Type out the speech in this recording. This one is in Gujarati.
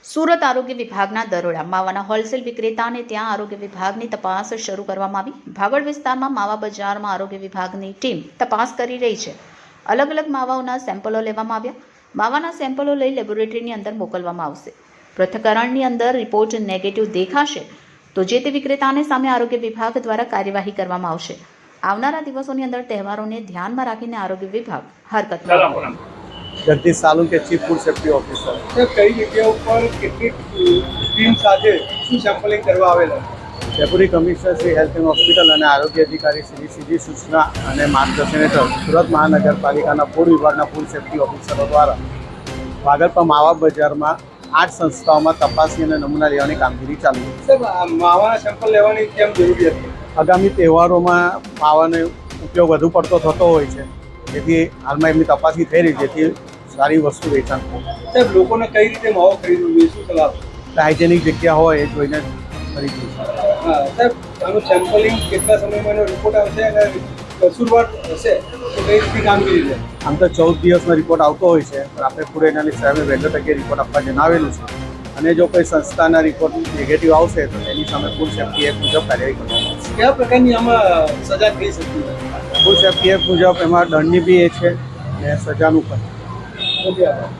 સુરત આરોગ્ય વિભાગના દરોડા માવાના હોલસેલ વિક્રેતાને ત્યાં આરોગ્ય વિભાગની તપાસ શરૂ કરવામાં આવી। ભાગળ વિસ્તારમાં માવા બજારમાં આરોગ્ય વિભાગની ટીમ તપાસ કરી રહી છે। અલગ અલગ માવાઓના સેમ્પલો લેવામાં આવ્યા। માવાના સેમ્પલો લઈ લેબોરેટરીની અંદર મોકલવામાં આવશે। પૃથ્થકરણની અંદર રિપોર્ટ નેગેટિવ દેખાશે તો જે તે વિક્રેતાને સામે આરોગ્ય વિભાગ દ્વારા કાર્યવાહી કરવામાં આવશે। આવનારા દિવસોની અંદર તહેવારોને ધ્યાનમાં રાખીને આરોગ્ય વિભાગ હરકતમાં Jagdish Salunke chief food safety officer. કઈ જગ્યાઓ પર કેટલી ટીમ સાથે શું સેમ્પલિંગ કરવા આવેલા? Deputy commissioner Shri health and hospital અને આરોગ્ય અધિકારી શ્રી સીધી સૂચના અને માર્ગદર્શન હેઠળ સુરત મહાનગરપાલિકાના ફૂડ વિભાગના ફૂડ સેફ્ટી ઓફિસરો દ્વારા ભાગલપા માવા બજારમાં 8 સંસ્થાઓમાં તપાસી અને નમૂના લેવાની કામગીરી ચાલુ છે। સાહેબ, માવાના સેમ્પલ લેવાની કેમ જરૂરી હતી? આગામી તહેવારોમાં માવાનો ઉપયોગ વધુ પડતો થતો હોય છે, જેથી હાલમાં એમની તપાસી થઈ રહી છે, જેથી સારી વસ્તુ વેચાણ થાય। સાહેબ, લોકોને કઈ રીતે માવો ખરીદવું જોઈએ, શું સલાહ? હાઇજેનિક જગ્યા હોય એ જોઈને ખરીદવું। હા સાહેબ, આનું સેમ્પલિંગ કેટલા સમયમાં એનો રિપોર્ટ આવશે અને કસૂરવાર હશે તો કઈ રીતે કામગીરી છે? આમ તો 14 દિવસમાં રિપોર્ટ આવતો હોય છે, પણ આપણે ફૂડ એનાલિસ્ટ સાહેબે વહેલો તકે રિપોર્ટ આપવા જણાવેલું છે અને જો કોઈ સંસ્થાના રિપોર્ટ નેગેટિવ આવશે તો તેની સામે ફૂડ સેફ્ટી એક્ટ મુજબ કાર્યવાહી કરવામાં આવશે। કયા પ્રકારની આમાં સજા થઈ શકતી? ફૂડ સેફ્ટી એક્ટ મુજબ એમાં દંડની બી એ છે અને સજાનું પણ। ધન્યવાદ।